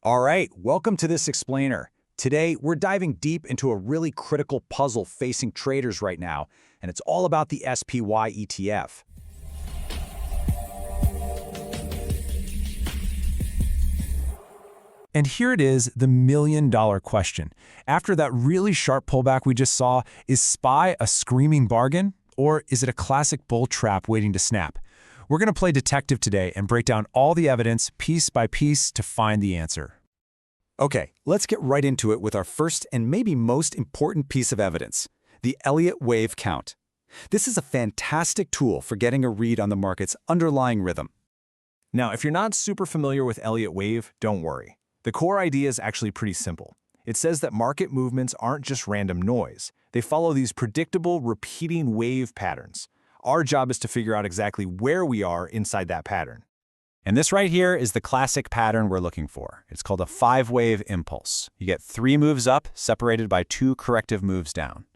All right, welcome to this explainer. Today, we're diving deep into a really critical puzzle facing traders right now, and it's all about the SPY ETF. And here it is, the million-dollar question. After that really sharp pullback we just saw, is SPY a screaming bargain, or is it a classic bull trap waiting to snap? We're going to play detective today and break down all the evidence piece by piece to find the answer. Okay, let's get right into it with our first and maybe most important piece of evidence, the Elliott Wave count. This is a fantastic tool for getting a read on the market's underlying rhythm. Now, if you're not super familiar with Elliott Wave, don't worry. The core idea is actually pretty simple. It says that market movements aren't just random noise. They follow these predictable, repeating wave patterns. Our job is to figure out exactly where we are inside that pattern. And this right here is the classic pattern we're looking for. It's called a five-wave impulse. You get 3 moves up separated by 2 corrective moves down.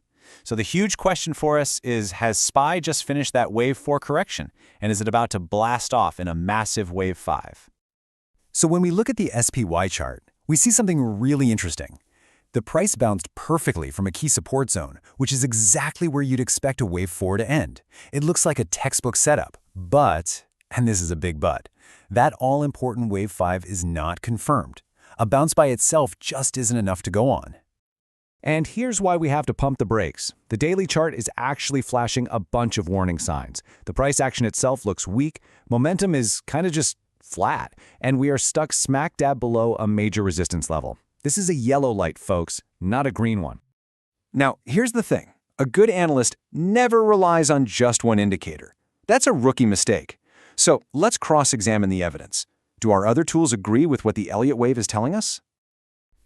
So the huge question for us is, has SPY just finished that wave 4 correction? And is it about to blast off in a massive wave 5? So when we look at the SPY chart, we see something really interesting. The price bounced perfectly from a key support zone, which is exactly where you'd expect a wave 4 to end. It looks like a textbook setup, but, and this is a big but, that all-important wave 5 is not confirmed. A bounce by itself just isn't enough to go on. And here's why we have to pump the brakes. The daily chart is actually flashing a bunch of warning signs. The price action itself looks weak, momentum is kind of just flat, and we are stuck smack dab below a major resistance level. This is a yellow light, folks, not a green one. Now, here's the thing. A good analyst never relies on just one indicator. That's a rookie mistake. So let's cross-examine the evidence. Do our other tools agree with what the Elliott Wave is telling us?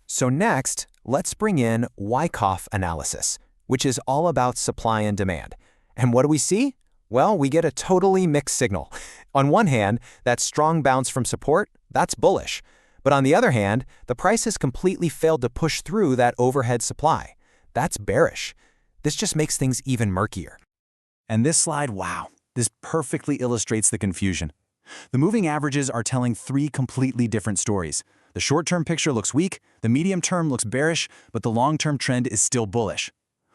So next, let's bring in Wyckoff analysis, which is all about supply and demand. And what do we see? Well, we get a totally mixed signal. On one hand, that strong bounce from support, that's bullish. But on the other hand, the price has completely failed to push through that overhead supply. That's bearish. This just makes things even murkier. And this slide, wow, this perfectly illustrates the confusion. The moving averages are telling 3 completely different stories. The short-term picture looks weak, the medium term looks bearish, but the long-term trend is still bullish.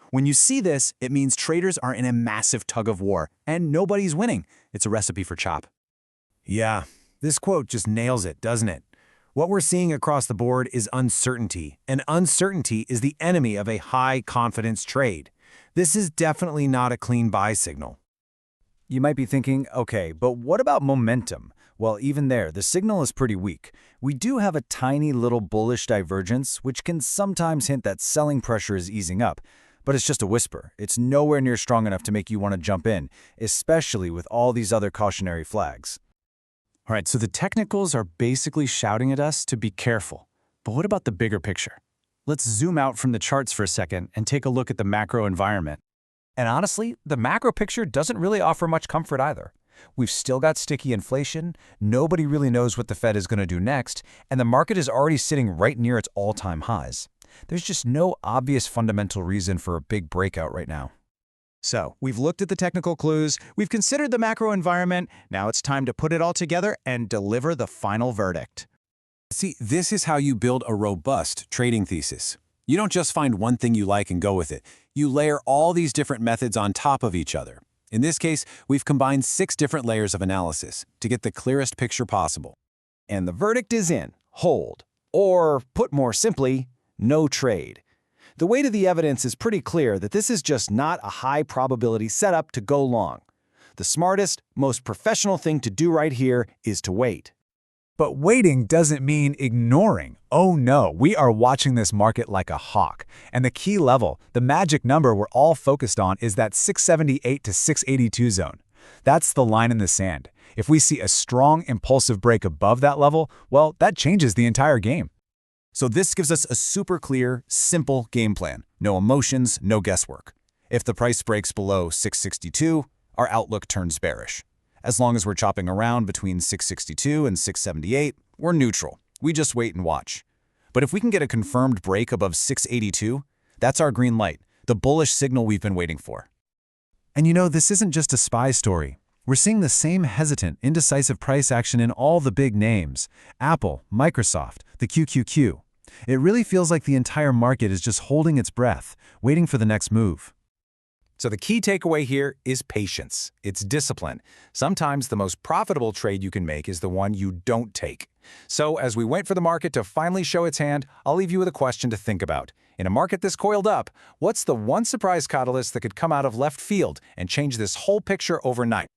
When you see this, it means traders are in a massive tug of war, and nobody's winning. It's a recipe for chop. Yeah, this quote just nails it, doesn't it? What we're seeing across the board is uncertainty, and uncertainty is the enemy of a high-confidence trade. This is definitely not a clean buy signal. You might be thinking, okay, but what about momentum? Well, even there, the signal is pretty weak. We do have a tiny little bullish divergence, which can sometimes hint that selling pressure is easing up. But it's just a whisper. It's nowhere near strong enough to make you want to jump in, especially with all these other cautionary flags. All right, so the technicals are basically shouting at us to be careful. But what about the bigger picture? Let's zoom out from the charts for a second and take a look at the macro environment. And honestly, the macro picture doesn't really offer much comfort either. We've still got sticky inflation, nobody really knows what the Fed is going to do next, and the market is already sitting right near its all-time highs. There's just no obvious fundamental reason for a big breakout right now. So, we've looked at the technical clues, we've considered the macro environment, now it's time to put it all together and deliver the final verdict. See, this is how you build a robust trading thesis. You don't just find one thing you like and go with it. You layer all these different methods on top of each other. In this case, we've combined 6 different layers of analysis to get the clearest picture possible. And the verdict is in: hold. Or, put more simply, no trade. The weight of the evidence is pretty clear that this is just not a high-probability setup to go long. The smartest, most professional thing to do right here is to wait. But waiting doesn't mean ignoring. Oh no, we are watching this market like a hawk. And the key level, the magic number we're all focused on, is that 678 to 682 zone. That's the line in the sand. If we see a strong, impulsive break above that level, well, that changes the entire game. So this gives us a super clear, simple game plan. No emotions, no guesswork. If the price breaks below 662, our outlook turns bearish. As long as we're chopping around between 662 and 678, we're neutral. We just wait and watch. But if we can get a confirmed break above 682, that's our green light, the bullish signal we've been waiting for. And you know, this isn't just a SPY story. We're seeing the same hesitant, indecisive price action in all the big names: Apple, Microsoft, the QQQ. It really feels like the entire market is just holding its breath, waiting for the next move. So the key takeaway here is patience. It's discipline. Sometimes the most profitable trade you can make is the one you don't take. So as we wait for the market to finally show its hand, I'll leave you with a question to think about. In a market this coiled up, what's the one surprise catalyst that could come out of left field and change this whole picture overnight?